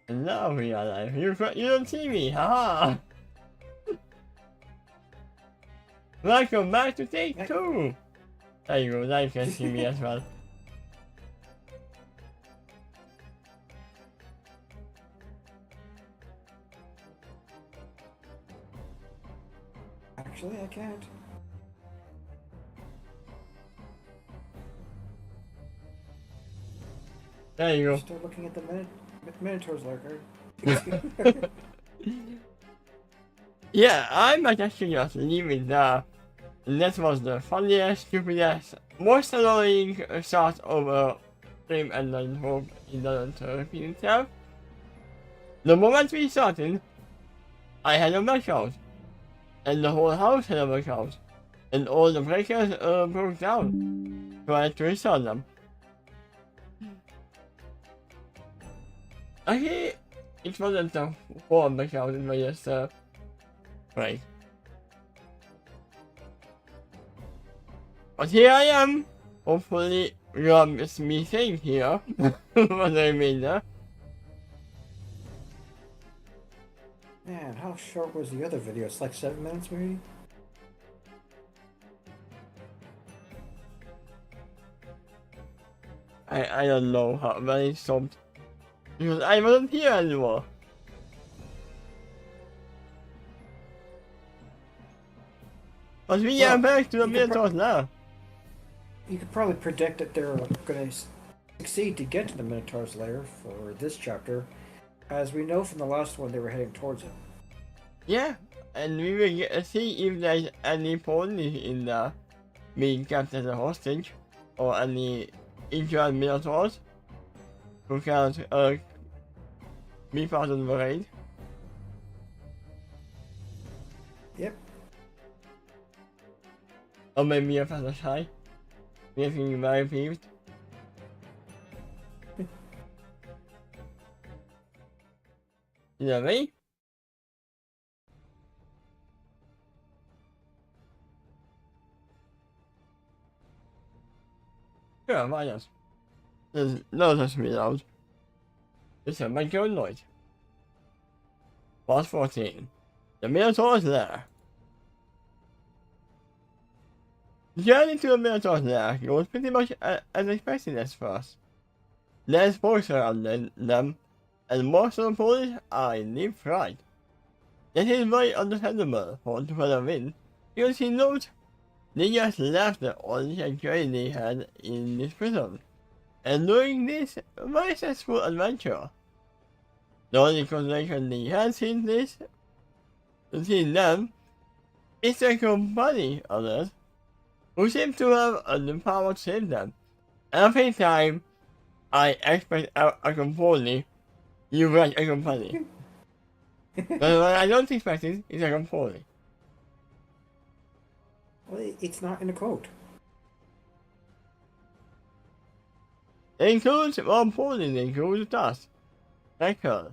Now we are live. You don't see me, haha! Welcome back to take 2! There you go, now you can see me as well. Actually, I can't. There you go. Still looking at the Minotaur's Lair. Yeah, I might actually just leave it there. And that was the funniest, stupidest, most annoying start of a stream, and I hope it doesn't repeat itself. The moment we started, I had a blackout. And the whole house had a blackout. And all the breakers broke down. So I had to restart them. Actually, it wasn't a whole blackout, it was just a break. But here I am! Hopefully, Rob is me saying here what I made there. Man, how short was the other video? It's like 7 minutes maybe? I don't know how when it stopped. Because I wasn't here anymore. But we are back to the Minotaurs now. You could probably predict that they're going to succeed to get to the Minotaur's lair for this chapter. As we know from the last one, they were heading towards it. Yeah, and we will get to see if there's any ponies in there being kept as a hostage, or any injured Minotaurs who can't be part of the raid. Yep. Or maybe a Professor Shy, making very peeved. Is that me? Sure, why not? There's no such me loud. It's a background noise. Part 14. The Minotaur's Lair. The journey to the Minotaur's Lair goes pretty much as expected at first. There's boats around them, and most of the ponies are in deep fright. That is very understandable for the further win, because he knows they just left the only sanctuary they had in this prison, and during this very successful adventure. The only consolation they had since this, seen them, is the company others, who seem to have the power to save them. Every time I expect a company, you write a company. But what I don't expect is a company. Well, it's not in the quote. It includes one pony, it includes dust. Like her.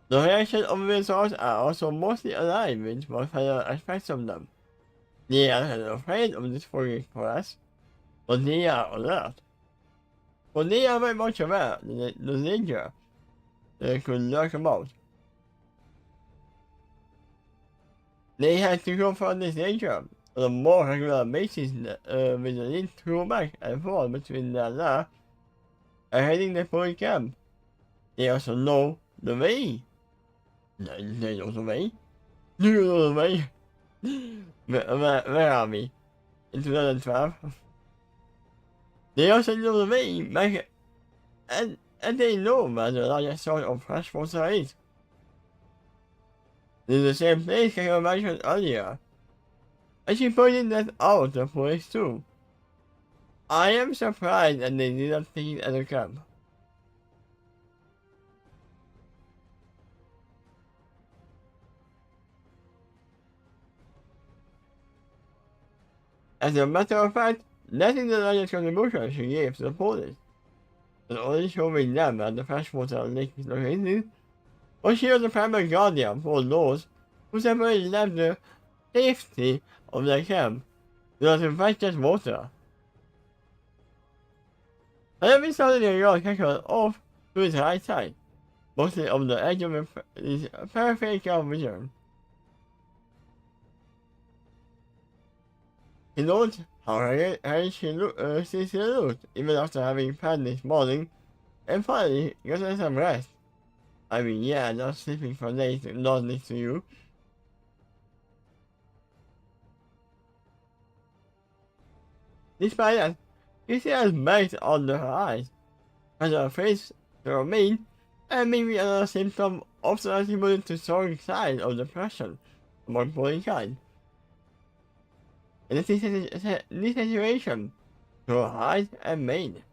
The reaction of Minotaurs are also mostly aligned with what other aspects of them. They are afraid of this foreign class, but they are alert. But they are very much aware of the danger that could lurk about. They had to confront this danger on a more regular basis with the need to go back and forth between their lair and heading the police camp. They also know the way. They know the way. Do you know the way? Where are we? In 2012? They also know the way back, and they know where the largest source of fresh water is. In the same place I mentioned earlier. And she pointed that out to the police too. I am surprised that they did not take it at the camp. As a matter of fact, that is the largest contribution she gave to the police. Not only showing them that the freshwater lake is located, but she was the primary guardian for those who separately left the safety of their camp to fight just water. I have been starting to get off to his right side, mostly on the edge of his peripheral vision. He notes how hairy she looked even after having planned this morning, and finally got some rest. I mean, yeah, not sleeping for days not next to you. Despite that, he still has bags under her eyes, has her face to remain, and maybe another symptom of the antibody to strong signs of depression among boykind. In this situation, to her eyes and mane.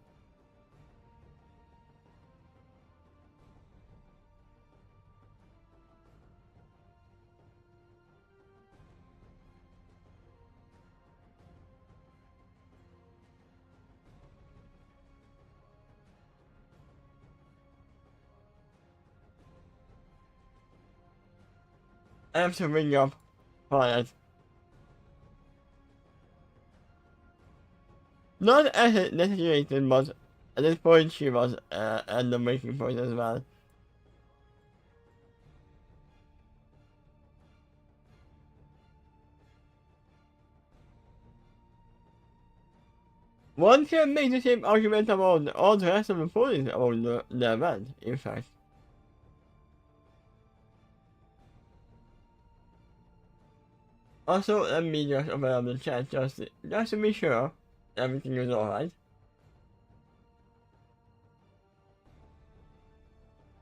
I have to bring up Violet. Not as it necessitated, but at this point she was at the breaking point as well. One can make the same argument about all the rest of the ponies about the event, in fact. Also, let me just open up the chat just to be sure everything is alright.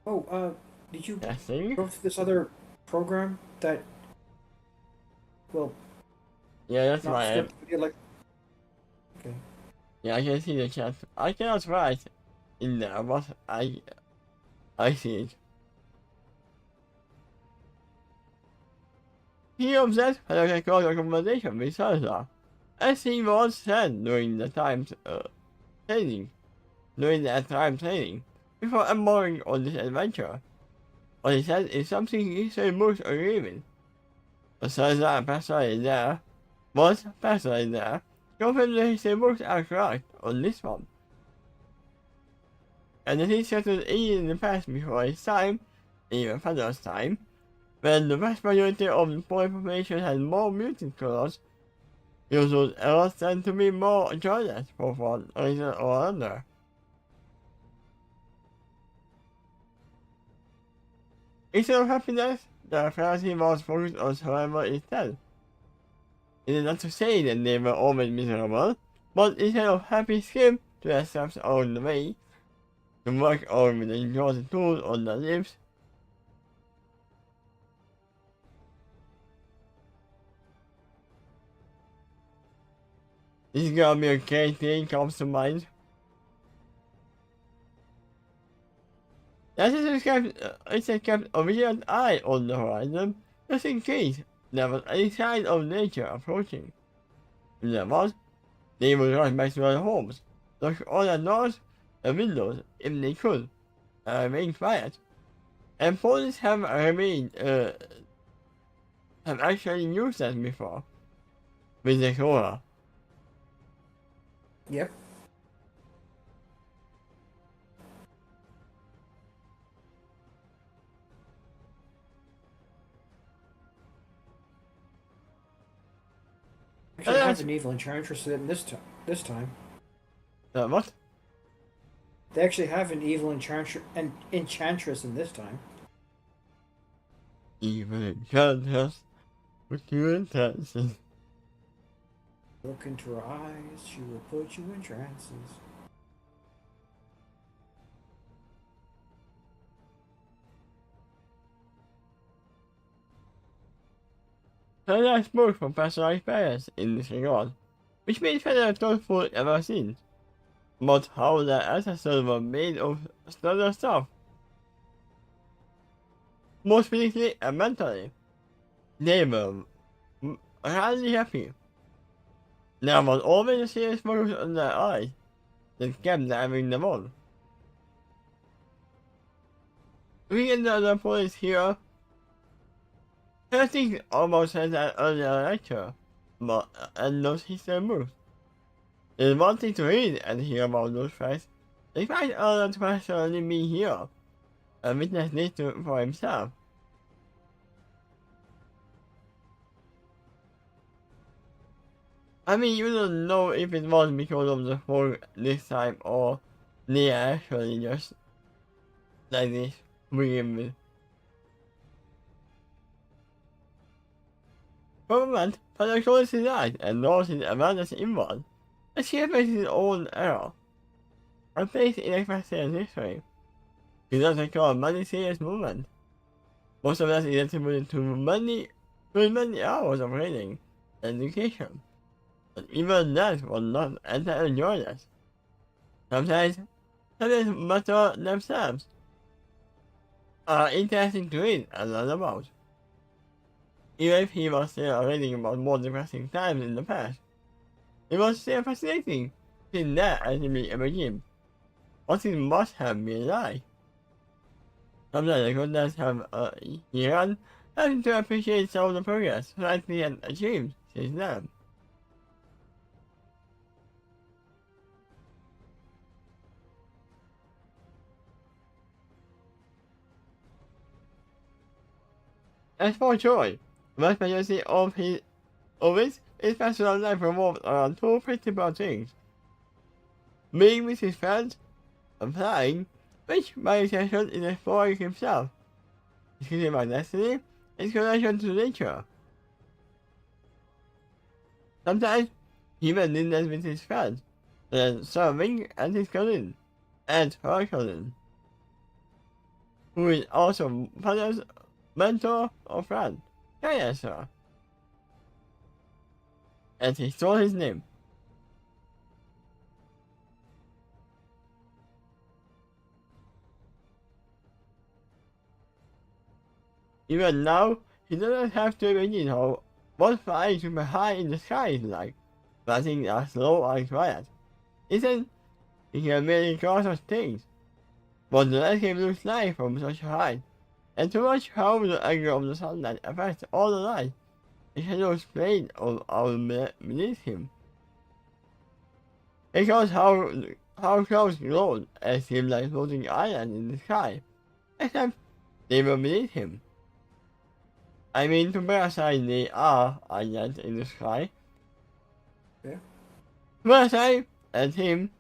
Oh, did you Testing. go through this other program that, well, Yeah, that's not right. script video, like, okay. Yeah, I can see the chat. I cannot write in there, but I see it. He observed a close conversation with Salazar, as he was said during that time training, before embarking on this adventure. What he said is something he said most agree with. But Salazar personally there, confirmed that his books are correct on this one. And that he settled in the past before his time, even father's time, when the vast majority of the boy population had more mutant colors, those errors tend to be more joyless for one reason or another. Instead of happiness, the fantasy was focused on survival instead. It is not to say that they were always miserable, but instead of happy scheme to accept on the way, to work on with the important tools on their lives. This is gonna be a great thing comes to mind. That is kept a vigilant eye on the horizon, just in case there was any sign of nature approaching. If there was, they would rush back to their homes, lock all their doors and windows if they could, and remain quiet. And police have actually used that before, with the Cora. Yep. Actually, have an evil enchantress in this time. What? They actually have an evil enchantress in this time. Even enchantress with two intentions. Look into her eyes, she will put you in trances. I spoke from personal experience in this regard, which made Federer thoughtful ever since, about how their ancestors were made of stronger stuff. Most physically and mentally, they were highly happy. There was always a serious focus on their eyes that kept driving them on. We and the other police here. I think almost said that earlier lecture, but and those history books. There's one thing to read and hear about those facts despite all the personally being here, and witness this for himself. I mean, you don't know if it was because of the fog this time or Lair actually just like this to begin with. For a moment, Father closed his eyes and lost his awareness inward. A sheer faced his own error. A face in expectation history. He doesn't recall many serious moments. Most of us is attributed to many hours of reading and education. But even that was not entirely joyless. Sometimes matter themselves are interesting to read and learn about. Even if he was still reading about more depressing times in the past, it was still fascinating seeing that as he became what it must have been like. Sometimes I could not have Iran having to appreciate some of the progress humanity had achieved since then. As for Joy, the vast majority of his personal life revolved around two principal things: being with his friends and flying, which by extension is exploring himself, his about destiny, his connection to nature. Sometimes he even did that with his friends, then serving as his cousin, and her cousin, who is also father's mentor or friend, yes sir. And he stole his name. Even now, he doesn't have to imagine how what flying super high in the sky is like, but things are slow and quiet. Isn't he can merely cause us things, but the landscape looks like from such a height, and to watch how the angle of the sunlight affects all the light, the shadows played beneath him. It shows how clouds glowed and seemed like floating islands in the sky, except they were beneath him. I mean, to bear aside they are islands in the sky. Yeah. To bear aside, and him,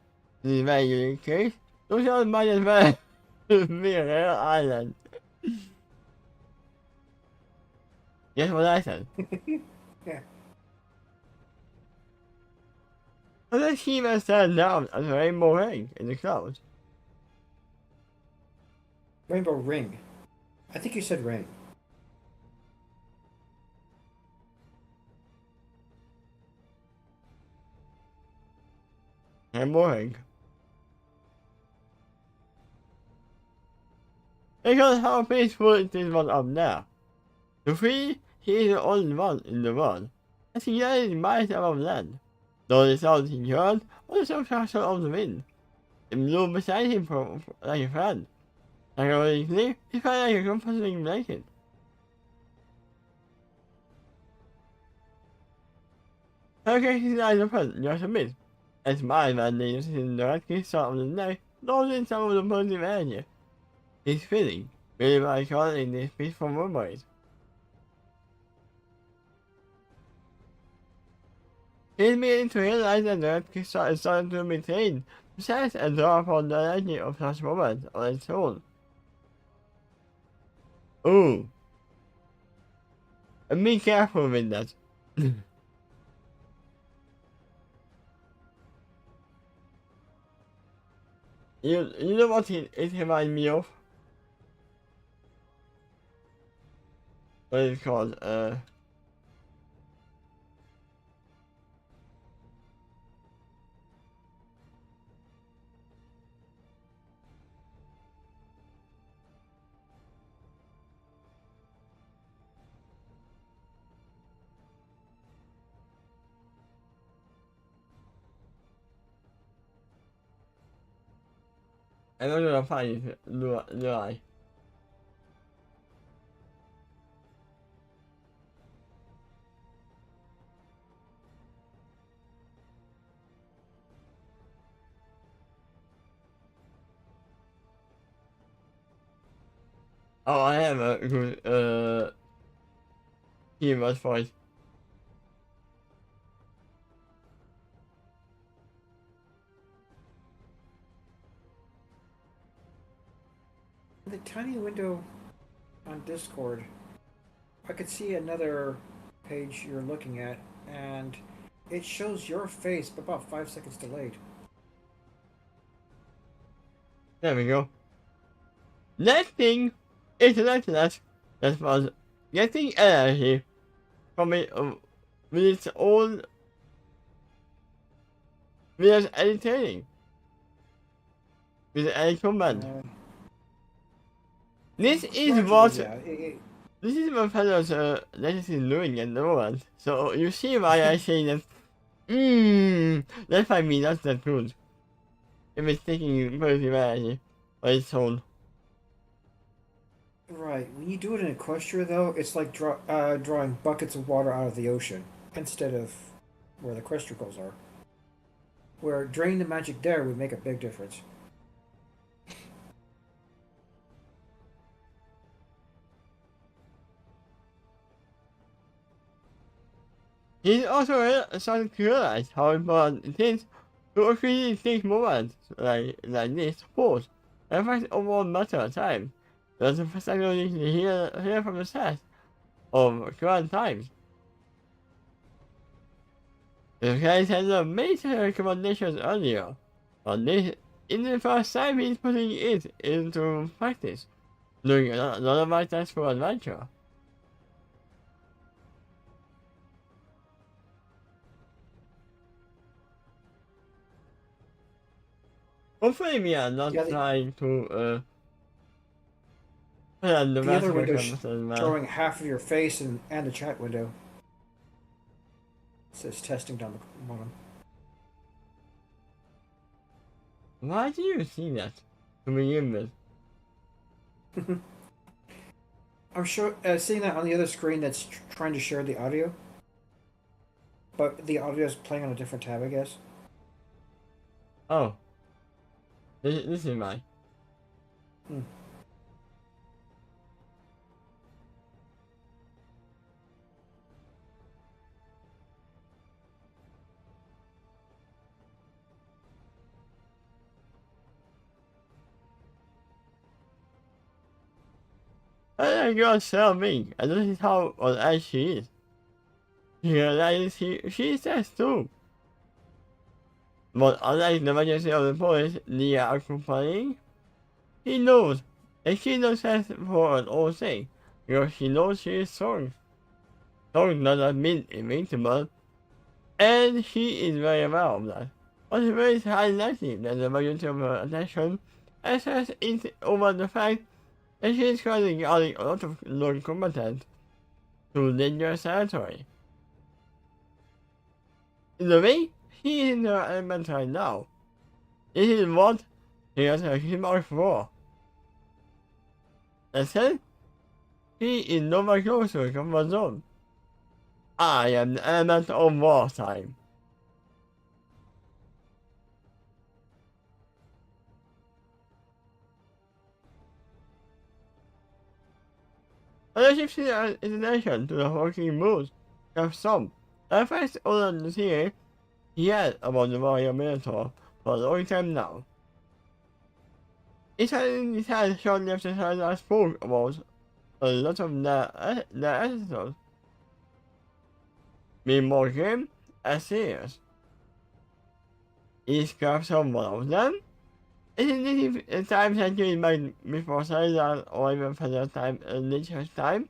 in this very unique case, those are might as well be a rare island. Guess what I said? Yeah. But then he even stand down as a rainbow ring in the clouds. Rainbow ring. I think you said ring. Rainbow ring. Because how peaceful it is was up there. To free, he is the only one in the world. And he is might above land. Though the sound he heard was the subtraction of the wind. It blew beside him like a friend. Ironically, he felt like a comforting blanket. Her his eyes open just a bit, and smiled when they noticed the directly start of the night, losing some of the positive energy. He's feeling, really by calling this peaceful memories. He's beginning to realize that the directly start is starting to maintain, possess and draw upon the energy of such moments on its own. Ooh. And be careful with that. You know what it reminds me of? What is it called? I'm not gonna find it, do I? Oh, I have a good keyword for it. The tiny window on Discord, I could see another page you're looking at, and it shows your face, but about 5 seconds delayed. There we go. Next thing is the internet that was getting energy from it with its own videos editing with any command. This is what Yeah, this is what fellows Legacy is doing at the moment. So you see why I say that that might be not that good. If it's taking pretty energy on its own. right. When you do it in Equestria, though, it's like drawing buckets of water out of the ocean instead of where the Equestricals are. Where draining the magic there would make a big difference. He's also starting to realize how important it is to actually take moments like this, pause, and find overall matter of time. That's the first time you need to hear from the set of current times. The guy had a major recommendations earlier, but this is the first time he's putting it into practice, doing a lot of my tasks for adventure. Hopefully we are not trying to put on the other window button, showing half of your face and the chat window. It says testing down the bottom. Why do you see that to begin with? I'm sure seeing that on the other screen that's trying to share the audio, but the audio is playing on a different tab, I guess. Oh. This is mine. I got so big, and this is how on edge she is. She realizes she says too. But unlike the majority of the boys they are accompanying, he knows that she knows that for an old thing, because she knows she is strong. Strong does mean invincible, and she is very aware of that. But it's very highlighting that the majority of her attention assesses it over the fact that she is currently adding a lot of non-combatant to dangerous territory. In a way, he is in her element right now. This is what he has a human for. That said, he is nowhere close to a comfort zone. I am the element of wartime. Other shifts in attention to the working moves of some. I first ordered the theory he had about the warrior Minotaur for a long time now. It had shortly after I spoke about a lot of their ancestors being more grim and serious. Is Capsule one of them? Isn't it time centuries back before Cyrus or even further time Nature's time?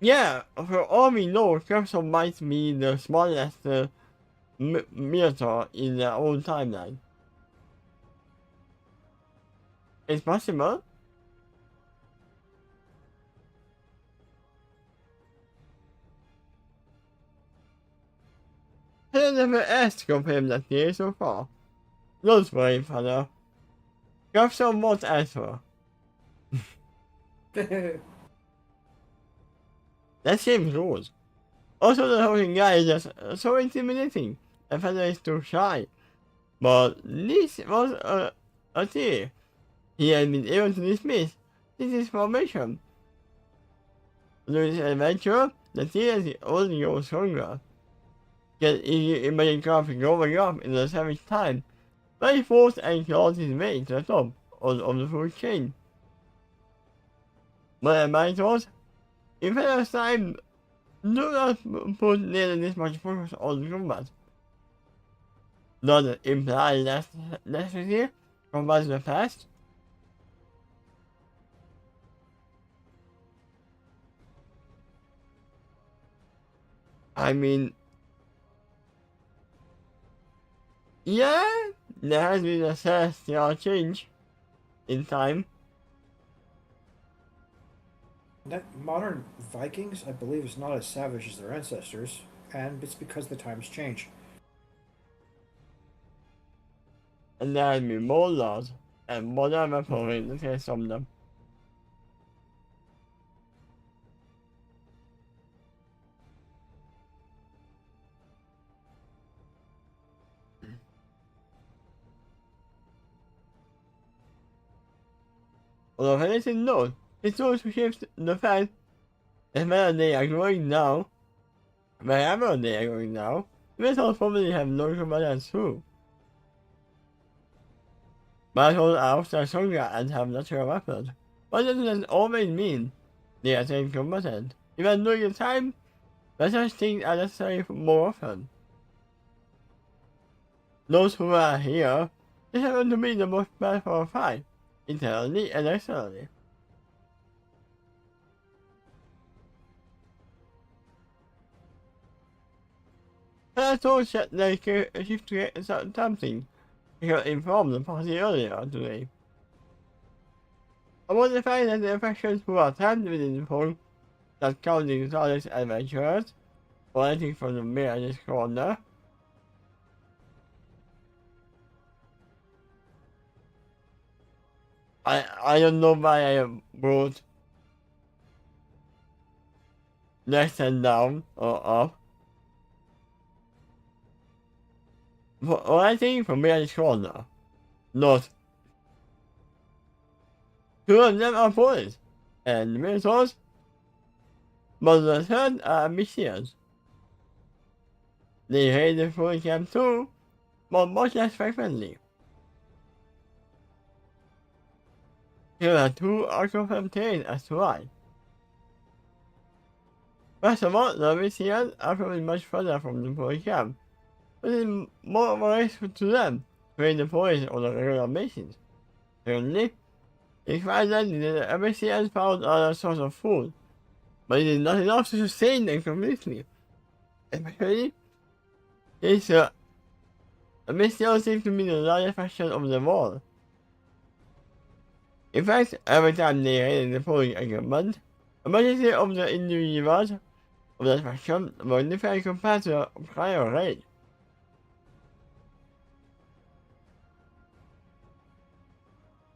Yeah, for all we know, Capsule might be the smallest Minotaur in their own timeline. It's possible. I have never asked of him that day so far. Don't worry, father. Capsule won't answer. That seems rude. Also, the whole guy is just so intimidating, and father is too shy. But this was I see. He has been able to dismiss this formation. Through this adventure, the series only goes stronger. Can easily imagine graphics going up in the savage time, but he forced and claws his way to the top of the food chain. But Minotaurs, in fact, time, do not put nearly this much focus on combat. Does it imply less necessity compared to the past? I mean, yeah, there has been a celestial change in time. That modern Vikings, I believe, is not as savage as their ancestors, and it's because the times change. And there has been more laws and modern weaponry to take from them. Although anything knows, it's also shifts the fact that whether they are growing now, wherever they are going now, metals probably have no combatants too. Metals are often stronger and have natural weapons, but that doesn't always mean they are same combatant. Even during the time, but such things are necessary more often. Those who are here, they happen to be the most powerful fight, internally and externally. I thought that they could shift to get something because informed the party earlier today. I want to find that the factions who are trapped within the phone that counting TARDIS adventurers, or anything from the mirror in this corner. I don't know why I wrote left and down or up. But I think from mirror in this corner, not. Two of them are boys, and the Minotaurs, but the third are ambitious. They hate the food camp too, but much less frequently. Here are two confirmed tales as to why. First of all, the ambitious are probably much further from the food camp, but it is more useful to them to raid the forest on a regular basis. Secondly, it's quite likely that the ambitious found other source of food, but it is not enough to sustain them completely. Especially, this ambitious seems to be the largest faction of them all. In fact, every time they raid the forest encampment, a majority of the individuals of that faction were different compared to the prior raid.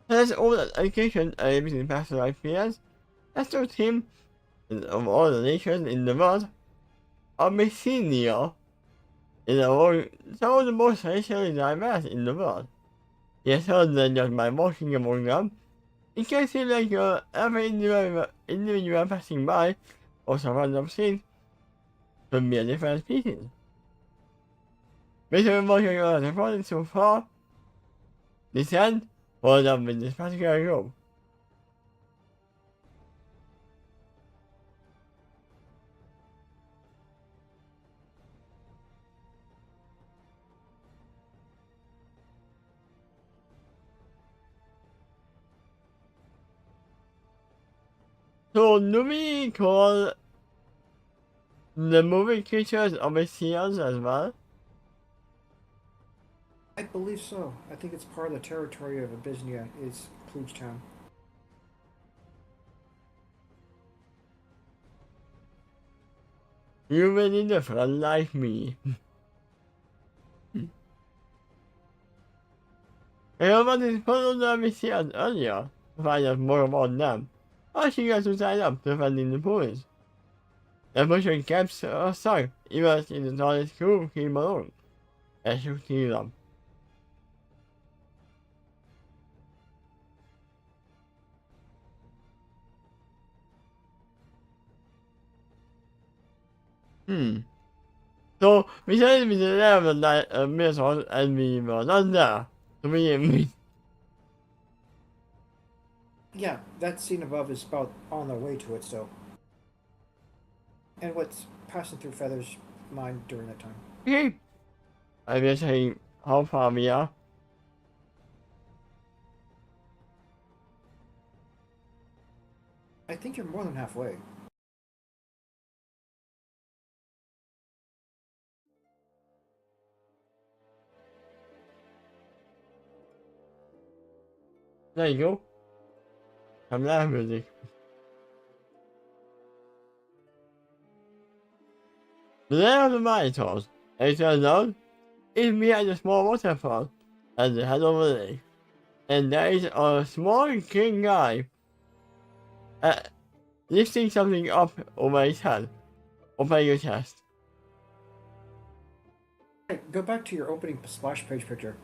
That's all that education and everything past life years. That's the team of all the nations in the world are Messenia in the world, some of the most racially diverse in the world. Yes, other than just by walking among them, it can seem like every individual passing by or some random scene could be a different species. Based on what you have reported so far, this end was up with this particular group. So do we call the moving creatures Omniscience as well? I believe so. I think it's part of the territory of Abyssinia is Klugetown. You really different like me. I wanted to follow the Omniscience earlier to find out more about them. I should get to sign up to defending the police. The pushing camps are stuck, even in the tallest crew came along. I should see them. So we said we didn't have a Minotaur and we were not there. So we Yeah, that scene above is about on their way to it still. And what's passing through Feather's mind during that time? okay. I will say how far we are. I think you're more than halfway. There you go. Come down music. The lair of the Minotaurs. It turns out, is behind a small waterfall at the head of the lake. And there is a small green guy lifting something up over his head, over your chest. Hey, go back to your opening splash page picture.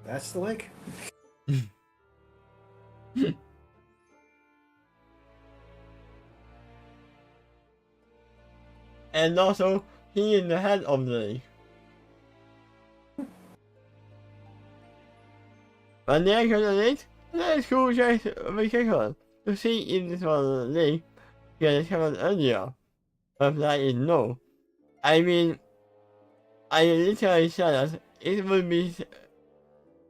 That's the lake? And also, he is the head of the lake. When they enter the lake, let us go check the circle to see if this was the lake we had discovered earlier. But that is no. I mean, I literally said that it would be.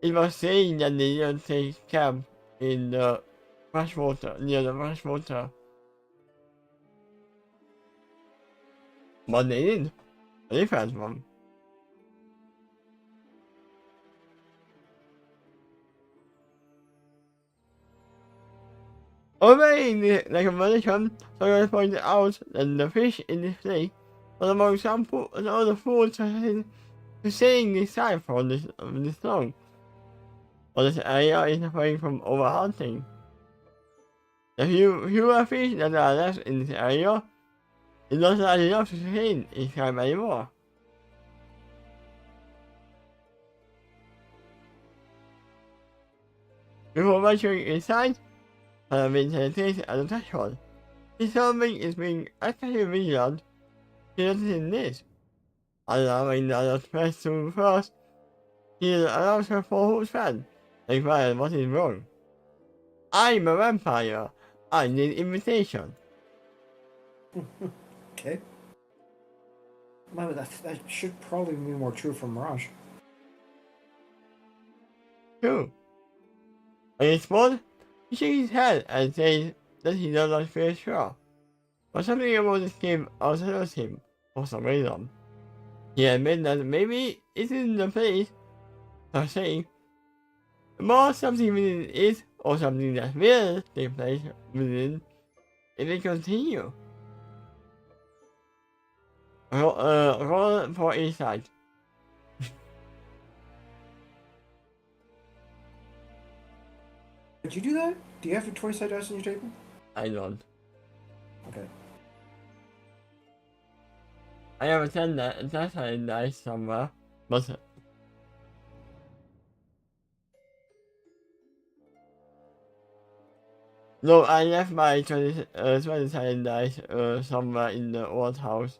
It was saying that they didn't take camp in the freshwater, near the freshwater. But they did. They found one. Obeying the recommendation, someone pointed out that the fish in this lake was among some other foods to saying this time for this long. But this area is suffering from overhunting. The fewer fish that are left in this area is not large enough to sustain its time anymore. Before venturing inside, Halloween hesitates at the threshold. His something is being especially vigilant to noticing this. Allowing the other press to first, he allows her for who's fan, inquires what is wrong. I'm a vampire. I need invitation. Okay. Well, that should probably be more true for Mirage. True. On his spot, he shakes his head and says that he does not feel sure. But something about this game unsettles him for some reason. He admits that maybe it isn't the place per se, more something within it or something that will take place within if it continue. Roll for insight. Did you do that? Do you have your 20 side dice on your table? I don't. Okay. I have a 10 dice somewhere, but no, I left my 20 dice somewhere in the old house.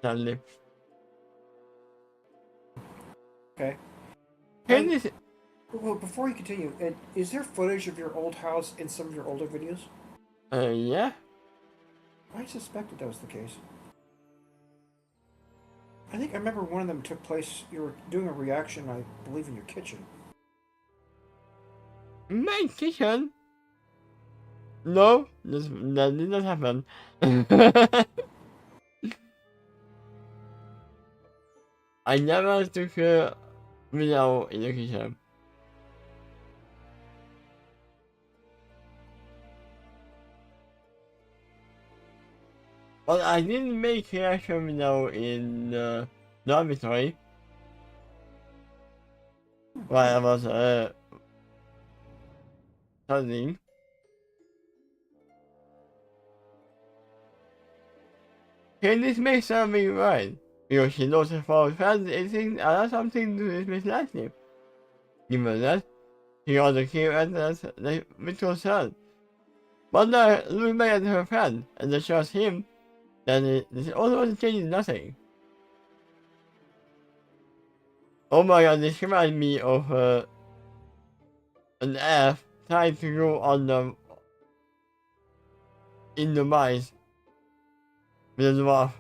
Sadly. Okay. Can this? Well, before you continue, is there footage of your old house in some of your older videos? Yeah. I suspected that was the case. I think I remember one of them took place, you were doing a reaction, I believe, in your kitchen. My kitchen? No, that did not happen. I never took a video in the kitchen. But I didn't make a reaction video in the dormitory while I was studying. Can this make something right? Because she knows her fault fans anything something to dismiss lightning. Given that, she also came at us with concern But now, looking back at her friend, and it shows him that this also changes nothing. Oh my god, this reminds me of an elf trying to go on in the mines with a dwarf.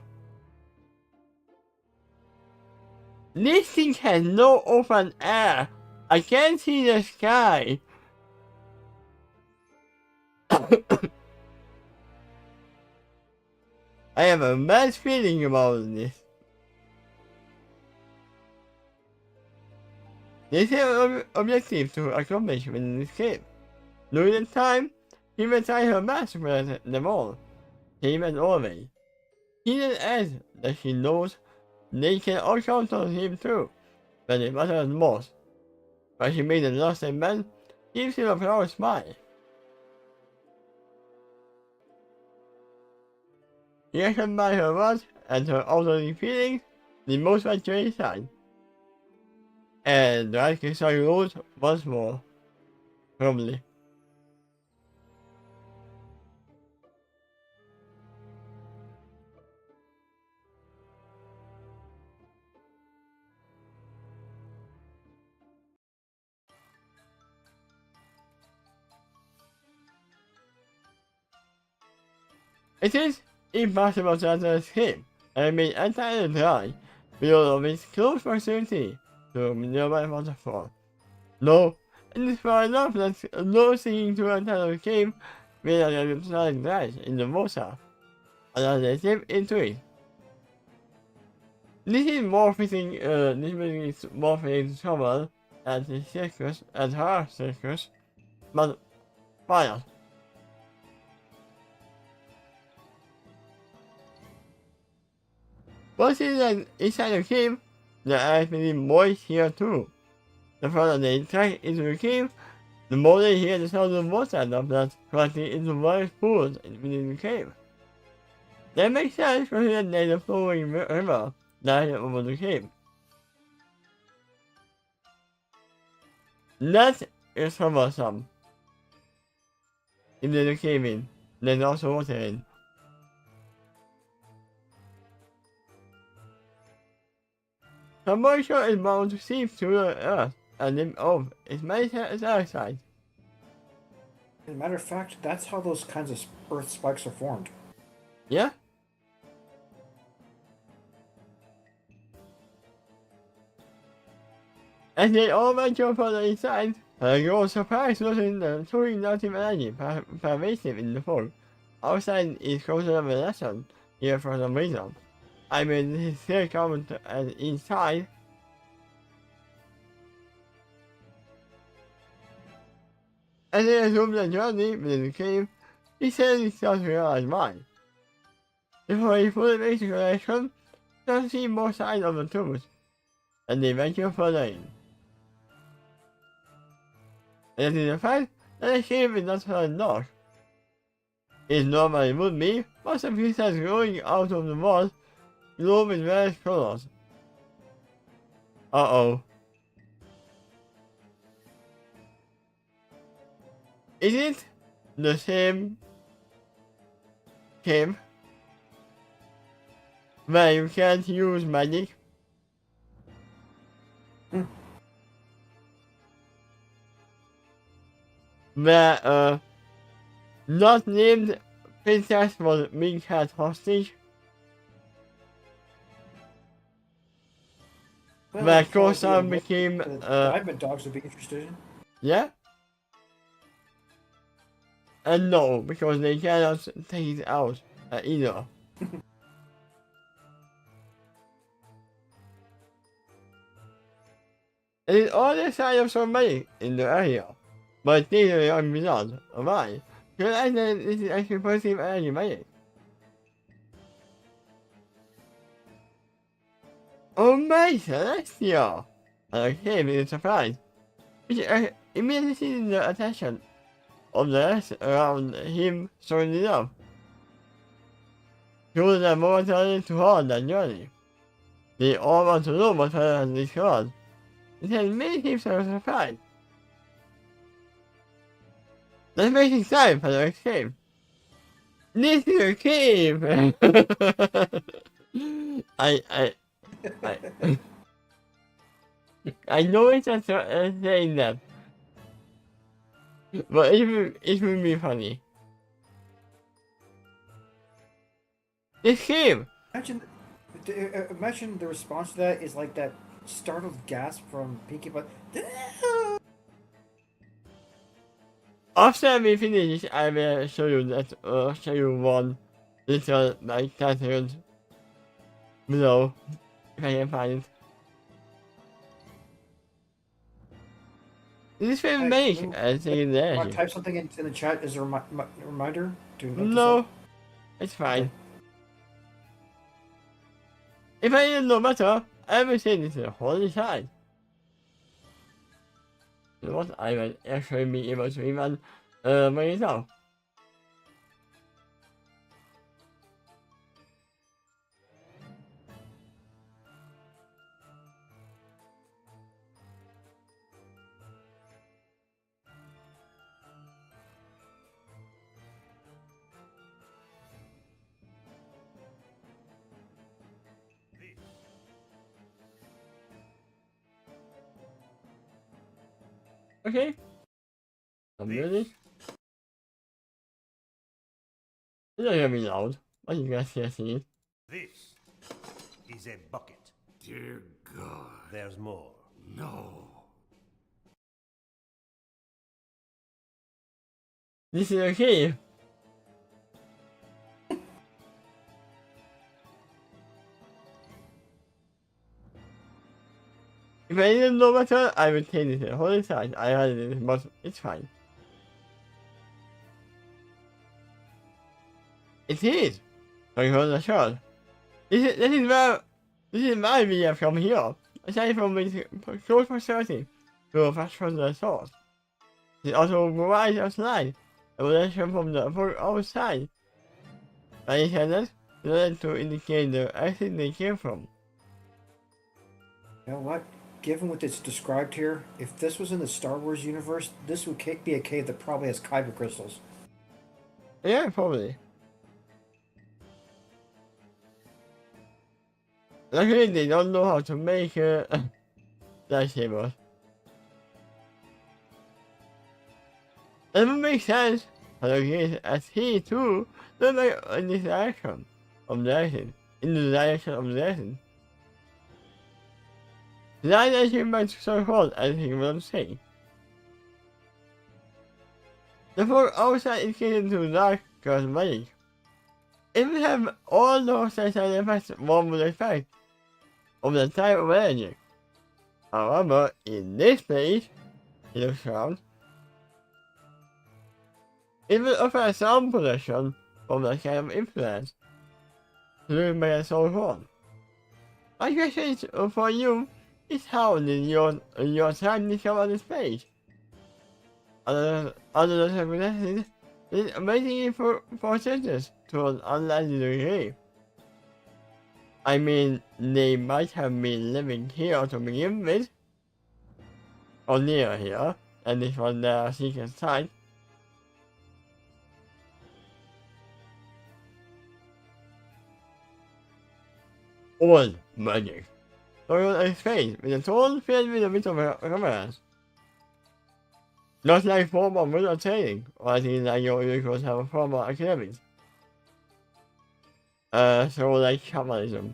This thing has no open air. I can't see the sky. I have a bad feeling about this. They have an objective to accomplish within this game. During the time, he will try her best to protect them all, him and always. He then adds that she knows they can all count on him too, when it matters most. But she made a lost man, gives him a proud smile. Reacted by her words and her elderly feelings, the most righteous side. And the crystal rose once more, firmly. It is impossible to enter escape, and remain entirely dry below of its close proximity to nearby waterfall. No, it is far enough that no seeking to enter the cave made a solid glass in the water, and as they step into it. This is more fitting, this is more fitting to trouble at the circus, at her circus, but fire. Once inside the cave, there are actually boys here too. The further they track into the cave, the more they hear the sound of water droplets collecting into various pools within the cave. That makes sense considering there's a flowing river lying over the cave. That is troublesome. If there's a cave in, there's also water in. The moisture is bound to seep through the earth and live off its many dioxide. As a matter of fact, that's how those kinds of earth spikes are formed. Yeah? As they all venture further inside, the girl is surprised noticing the truly negative energy pervasive in the fog. Outside is closer than the lesson, here for some reason. I mean, his still coming and inside. As he resumes the journey within the cave, he suddenly starts to realize why. Before he fully makes the connection, he doesn't see more signs of the tombs, and they venture further in. And it is the fact that the cave is not so dark. It normally would be, but some crystals growing out of the walls glow with various colors. Uh-oh. Is it the same cave where you can't use magic? Where not named princess was being held hostage? Well, Where that's probably Kosa a myth became that diamond dogs would be interested in. yeah? And no, because they cannot take it out either. It is all the sign of somebody in the area, but it's neither young wizard. Why? Because I said this is actually positive energy magic. Oh my Celestia! And the cave is surprised, which immediately sees the attention of the rest around him strongly enough. Through the momentarily to hold that journey. They all want to know what her has discovered. It has made him so surprised. Let's make it time for the escape. This is a cave! I, I know it's a saying that, but it will be funny. This cave! Imagine, imagine the response to that is like that startled gasp from Pinkie Pie. After we finish, I will show you that, show you one little like cartoon below, if I can find it. This will make a thing there. Want to type something in the chat as a reminder to note No, it's fine. Okay. If I didn't know better, I would say this is a holy side. You know what? I will actually be able to even bring it up. Okay. I'm ready. It's not gonna be loud, but you guys can see it. This is a bucket. Dear God. There's more. No. This is a cave. If I didn't know better, I would take this a holy side. I had it, but it's fine. It is. I hold the shot. This is my view from here. Aside from the short facility to fast from the source. It also provides a slide, a relation from the outside. I intended to indicate the exit they came from. You know what? Given what it's described here, if this was in the Star Wars universe, this would be a cave that probably has kyber crystals. Yeah, probably. Luckily, they don't know how to make lightsabers. It would make sense, as he too will make in this direction of the exit, in the direction of the exit. That achievement so called as he will say. The fog outside is getting too dark cosmetic. It will have all those side effects one would expect of the type of energy. However, in this place, he looks around. It will offer some protection from the kind of influence driven by a soul form. My question for you is how did your time discover this page? Other than circumstances, it is amazing for senses to an unlikely degree. I mean, they might have been living here to begin with, or near here, and this was their secret site. All magic. So a space with a tool filled with a bit of cameras. Not like formal middle training, or I think like your vehicles have a formal academics. So like shamanism,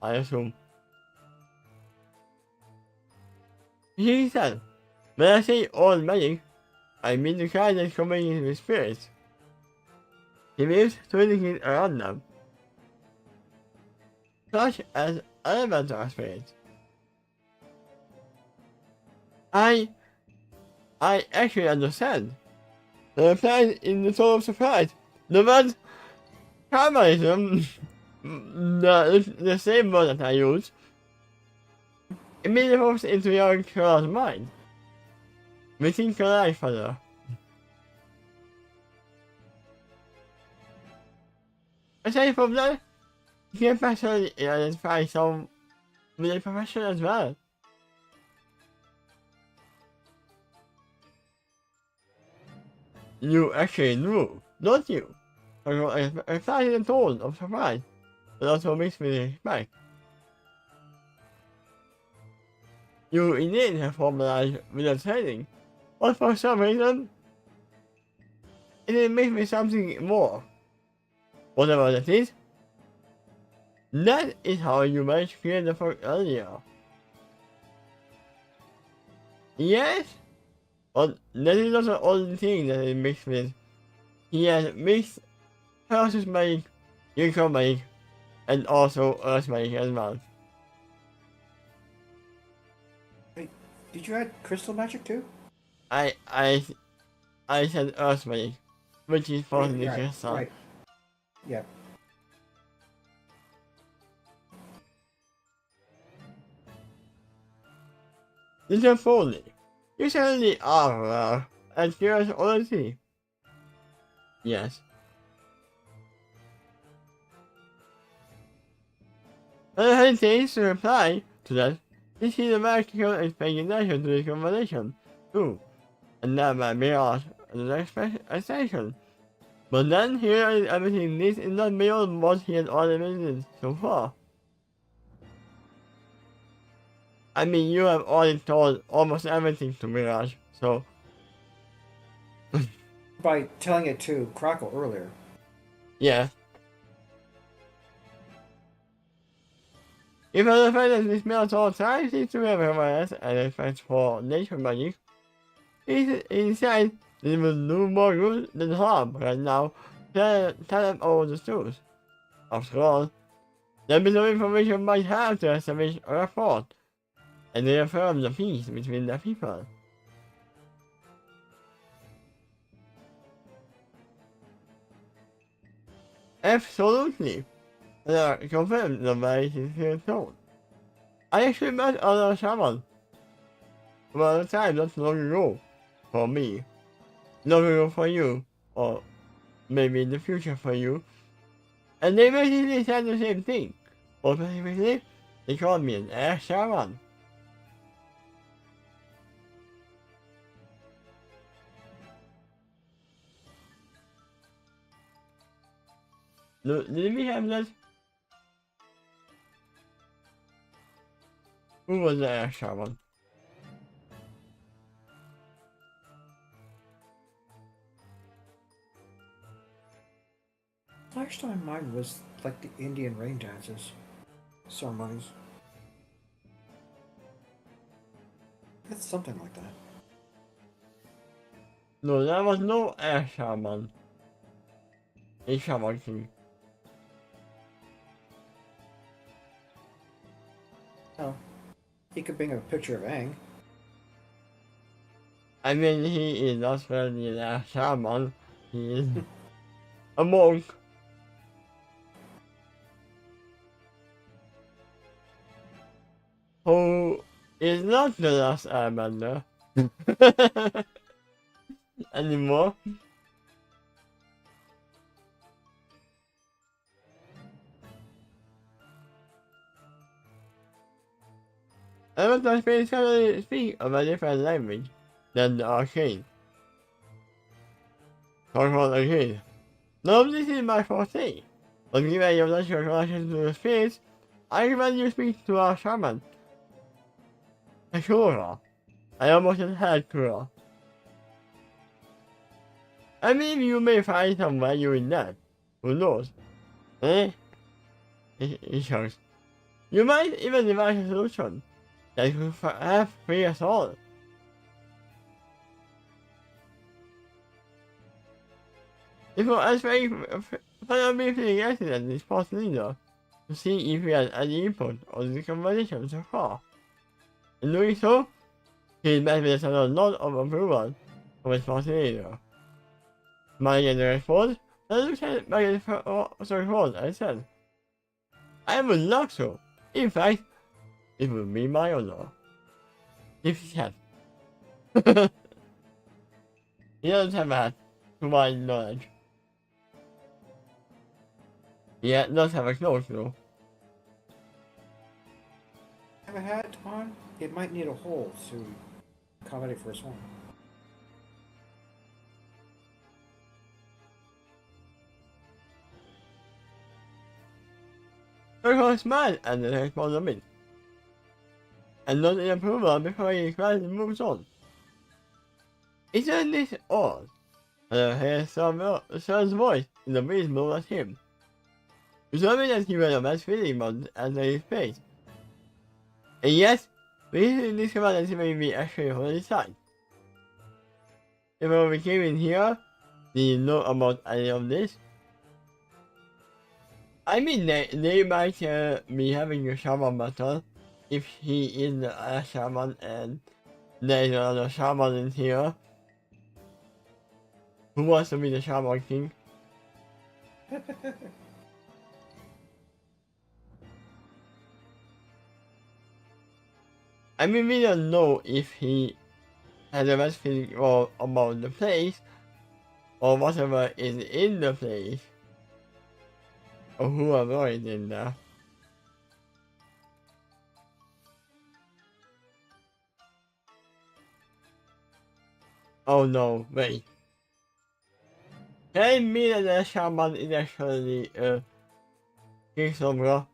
I assume. He said, when I say all magic, I mean the kind that communicates with spirits. He lives to indicate around them, such as elemental spirits. I actually understand. The reply in the tone of surprise. The word shamanism, the same word that I use, immediately pops into your girl's mind. We think alike, further. Aside from that, you can personally identify some with a profession as well. You actually do, don't you? I got excited and told of surprise, but also makes me respect. You indeed have formalized without training, but for some reason, it makes me something more. Whatever that is, that is how you managed to create the fog earlier. Yes, but that is not the only thing that it mixed with. He has mixed House's magic, unicorn magic, and also Earth magic as well. Wait, did you add crystal magic too? I said Earth magic, which is part of the Right, crystal. right. Yeah. Little Foley, you certainly are as curious already. Yes. I hesitate to reply to that. This is a vertical explanation to the conversation, too, and that might be odd an expectation. But then here is everything this is not beyond what he has already mentioned so far. I mean, you have already told almost everything to Mirage, so By telling it to Crackle earlier. yeah. If I find that this Minotaur time seems to have awareness and respect for nature magic, he said that it will do more good than harm right now. Tell them all the truth. After all, that bit of information might have to establish a rapport and reaffirm the peace between the people. Absolutely. And I confirmed the very sincere tone. I actually met other shaman about a time not long ago for me, long ago for you, or maybe in the future for you, and they basically said the same thing. Or specifically, they called me an air shaman. Did we have that? Who was the air shaman? Last time mine was like the Indian rain dances. Ceremonies. It's something like that. No, that was no air shaman. A shaman king. Oh. He could bring a picture of Aang. I mean, he is not really an air shaman. He is a monk. Who is not the last airbender anymore. Avatar Space can speak of a different language than the arcade. Talk about arcade. None of this is my forte, but given your natural connection to the space, I recommend you speak to our shaman. Ashura. I almost had Kura. I mean, you may find some value in that. Who knows? Eh? He shrugs. You might even devise a solution that could have free us all. It was very briefly accident this past leader to see if he had any input on the conversation so far. In doing so, he met with a nod of approval from his past leader. Smiling at the response, I looked at my response and said, I would love to. In fact, it would be my honor. If he had. He doesn't have a hat, to my knowledge. He does have a cloak though. Have a hat on? It might need a hole to accommodate for a swan. Circle smiled and the next one of it. And nodded in approval before he gradually moves on. Isn't this odd? And I heard Sir's voice in the breeze blow at him. Presuming that he was a bad feeling about under his face. And yes, we recently discovered that he may be actually on his side. If we came in here, did you know about any of this? I mean, they might be having a shaman battle if he is a shaman and there's another shaman in here. Who wants to be the shaman king? I mean, we don't know if he has a bad feeling about the place or whatever is in the place. Or whoever is in there. Oh no, wait. Can it mean that the shaman is actually King Sombra?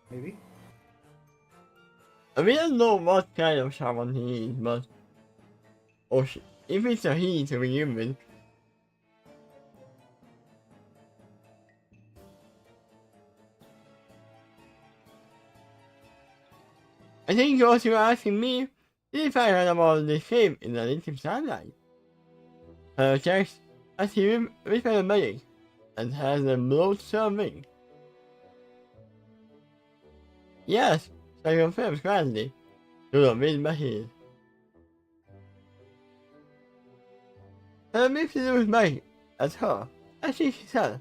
Maybe. We don't know what kind of shaman he is, but if it's a he to begin with. I think what you are asking me is if I heard about the shape in the native sunlight. Her text as he whispered a magic and has a blood serving. Yes, so I confirms gladly. Do not read messages. Her mixed with magic at her, as she said.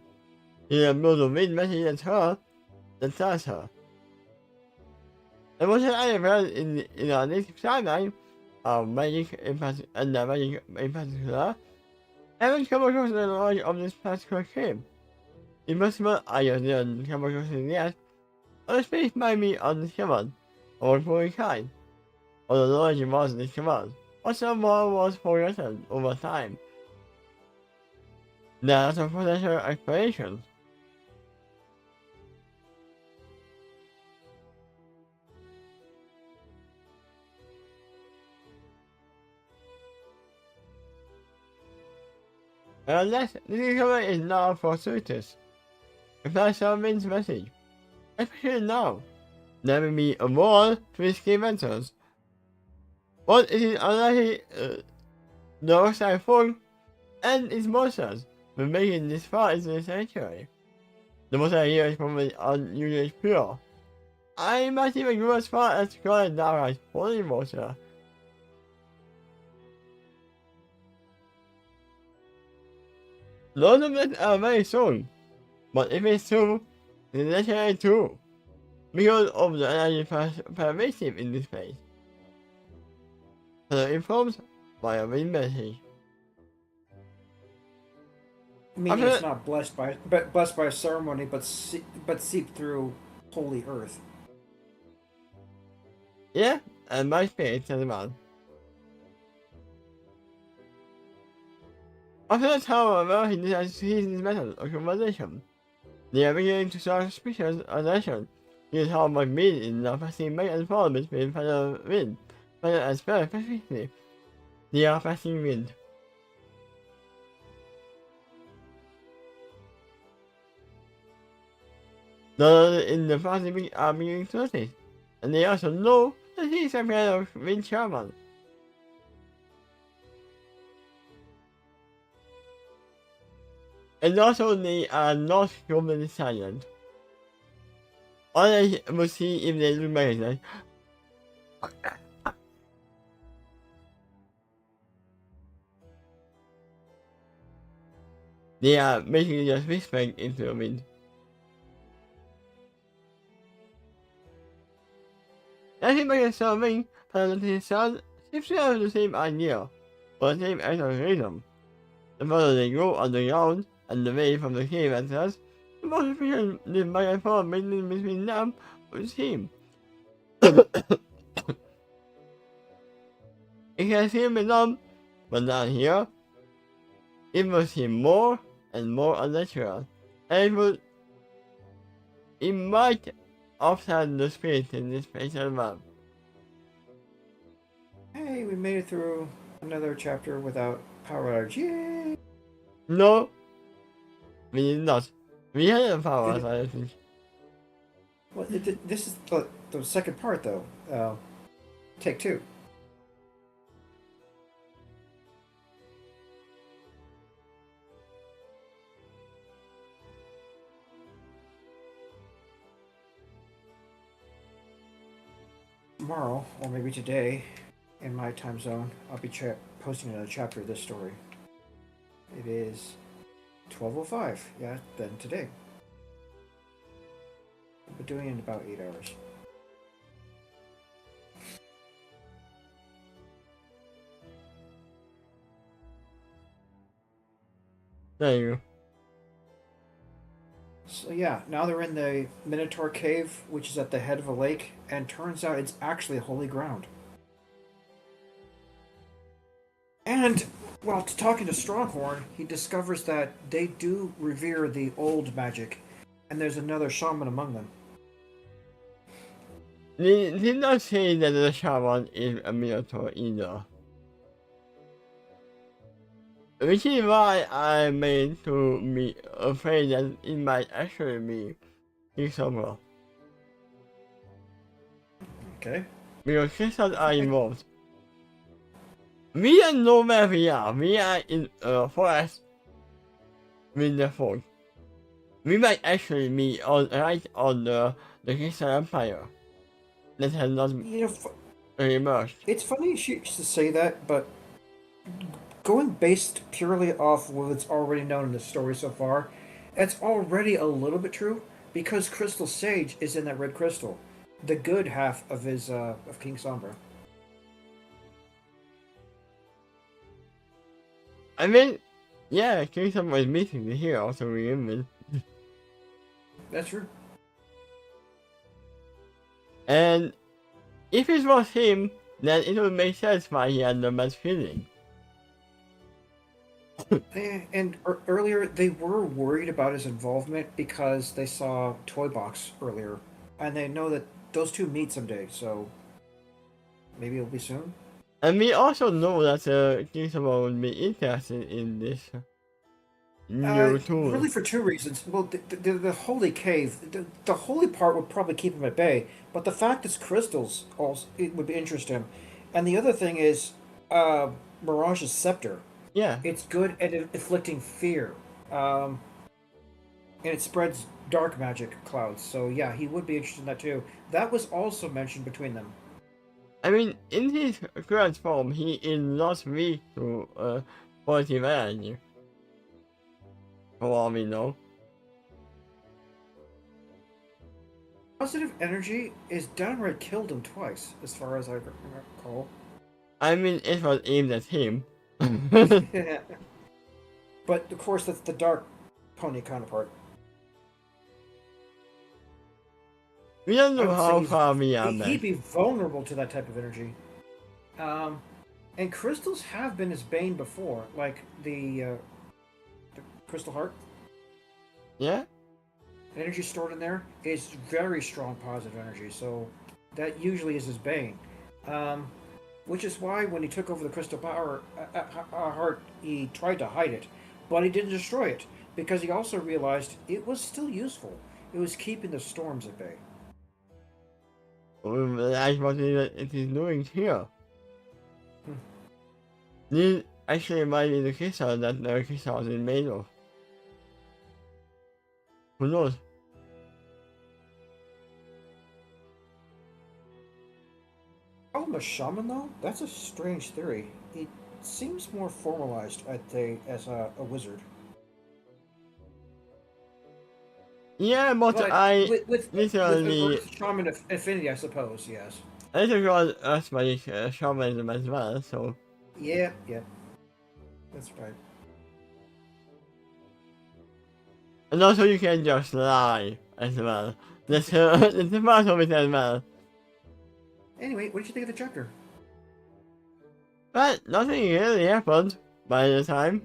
He had blood of read messages at her that tells her. And what I have read in our native timeline, magic in magic in particular, I haven't come across the knowledge of this particular game. Impossible I didn't come across it yet, or the space might be undiscovered, or for kind, or the knowledge was discovered, or someone was forgotten over time. There are some potential explanations. Unless the discovery is not fortuitous. Reply Salvin's message. Especially now. There may be a war to escape mentors. But it is unlikely the outside fog and its monsters will make it this far into the sanctuary. The monster here is probably unusually pure. I might even go as far as to call it downright holy water. None of them are very strong, but if it's true, it's necessarily true, because of the energy pervasive in this place. So informs by a wind message. Meaning it's not blessed by a ceremony, but seep through holy earth. Yeah, and my spirit as well. After the however, he decides to use his method of conversation. They are beginning to show suspicious attention. He is how much mean in the passing make and fall between feather wind, feather and spell specifically. They are passing wind. Those in the passing are beginning to notice, and they also know that he is a kind of wind shaman. And also they are not completely silent. All I will see if they look back like they are basically just whispering into the wind. As he makes a serving, but his son seems to have the same idea, or the same algorithm. The further they go underground, and the way from the cave enters, the more efficient the back and forth between them would seem. It can seem enough, but down here, it will seem more and more unnatural. And it might upset the spirit in this place as well. Hey, we made it through another chapter without power outage. Yay! No, we did not. We had a power outage, I think. Well, this is the second part, though. Take two. Tomorrow, or maybe today, in my time zone, I'll be posting another chapter of this story. It is 12:05. Yeah, then today. I'll be doing it in about 8 hours. There you go. So yeah, now they're in the Minotaur cave, which is at the head of a lake, and turns out it's actually holy ground. And while talking to Stronghorn, he discovers that they do revere the old magic, and there's another shaman among them. They did not say that the shaman is a Minotaur either. Which is why I made to be afraid that it might actually be Quill. Okay. Because crystals are involved. We don't know where we are. We are in a forest with the fog. We might actually be right on the Crystal Empire that has not emerged. It's funny you should say that, but going based purely off what's already known in the story so far, it's already a little bit true, because Crystal Sage is in that red crystal, the good half of his of King Sombra. I mean, yeah, King Sombra is missing the hero, so we remember. That's true. And if it was him, then it would make sense why he had the bad feeling. And earlier, they were worried about his involvement because they saw Toy Box earlier, and they know that those two meet someday, so maybe it'll be soon. And we also know that King Sombra would be interested in this new tool. Really for two reasons. Well, the holy cave, the holy part would probably keep him at bay, but the fact it's crystals also it would interest him. And the other thing is Mirage's scepter. Yeah. It's good at inflicting fear. And it spreads dark magic clouds. So yeah, he would be interested in that too. That was also mentioned between them. I mean, in his current form, he is not weak to positive energy. For all we know. Positive energy is downright killed him twice, as far as I recall. I mean, it was aimed at him. Yeah. But of course, that's the dark pony counterpart. We don't know how far we are back. He'd be vulnerable to that type of energy. And crystals have been his bane before, like the crystal heart. Yeah? The energy stored in there is very strong positive energy, so that usually is his bane. Which is why when he took over the crystal power heart, he tried to hide it, but he didn't destroy it because he also realized it was still useful. It was keeping the storms at bay. That's what it is doing here. This actually might be the crystal that the crystal is made of. Who knows? Call him a shaman, though? That's a strange theory. He seems more formalized as a wizard. Yeah, but with literally... shaman affinity, I suppose, yes. I took on us by shamanism as well, so... Yeah. That's right. And also you can just lie as well. That's a part of it as well. Anyway, what did you think of the chapter? But nothing really happened by the time.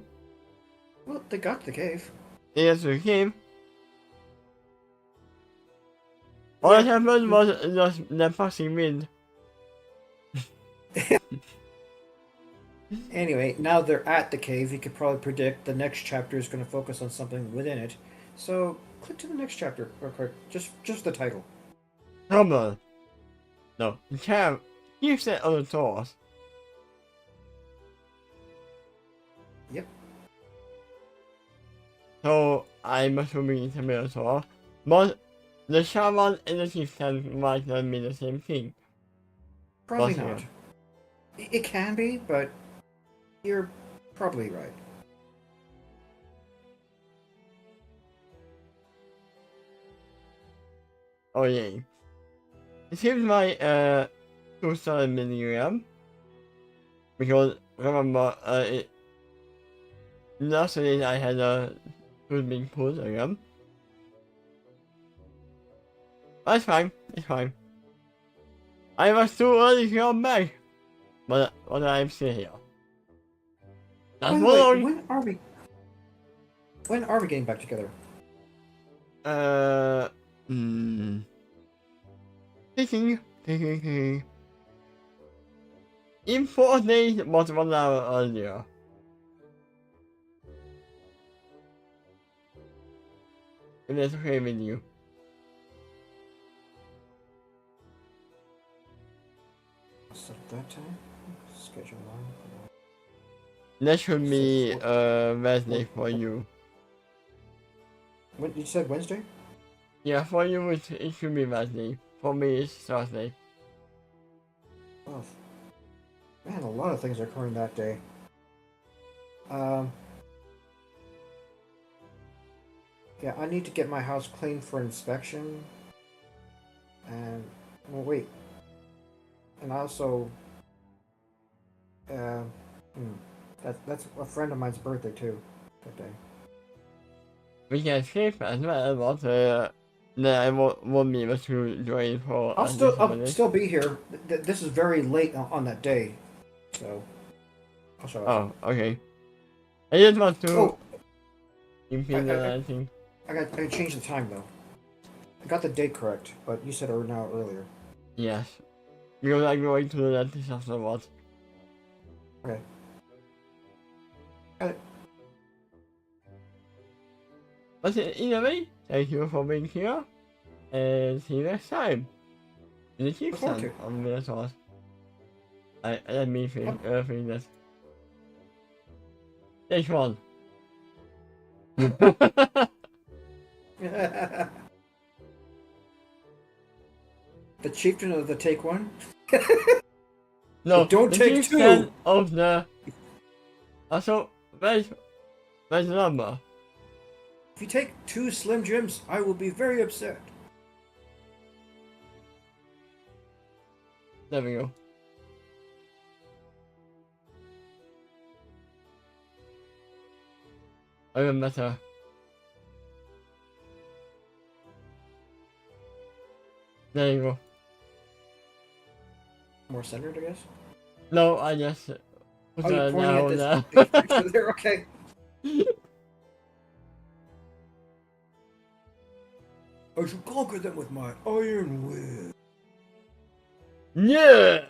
Well, they got to the cave. Yes, we came. All that happened was just the passing wind. Anyway, now they're at the cave, you could probably predict the next chapter is going to focus on something within it. So, click to the next chapter real quick. Just the title. Come on. No, you can't. You said other doors. Yep. So, I'm assuming it's a Minotaur. But the shaman and the chieftain might not mean the same thing. Probably Possible. not. It can be, but you're probably right. Oh yay. It seems like 2-star milligram. Because remember last day I had a two big pull again. That's fine, it's fine. I was too early to come back. But I'm still here. That's By the what way, when are we getting back together? Thinking. In 4 days, but 1 hour earlier. If that's okay with you. Set up that time. Schedule one. That should be Wednesday for you. When you said Wednesday? Yeah, for you it should be Wednesday. For me it's Thursday. Oh, man, a lot of things are occurring that day. Yeah, I need to get my house cleaned for inspection. And, well, wait. And also, that's a friend of mine's birthday too, that day. We can escape as well, but then I won't be able to join for I'll this still be here. This is very late on that day, so I'll show up. Oh, okay. I just want to Oh, impede anything. I got to change the time though. I got the date correct, but you said it an hour earlier. Yes. Because I'm going to the dentist afterwards. Okay. Got it. But anyway, thank you for being here. And see you next time. In the chief forward stand to. on Minotaur. I let me think this. Next one. The chieftain of the take one? No, Don't the take chief two! stand of the... Also, where's the number? If you take 2 Slim Jims, I will be very upset. There we go. Even better. There you go. More centered, I guess? No, I just put Oh, you're that pointing down at there. this picture there, okay. I shall conquer them with my iron will. Yeah!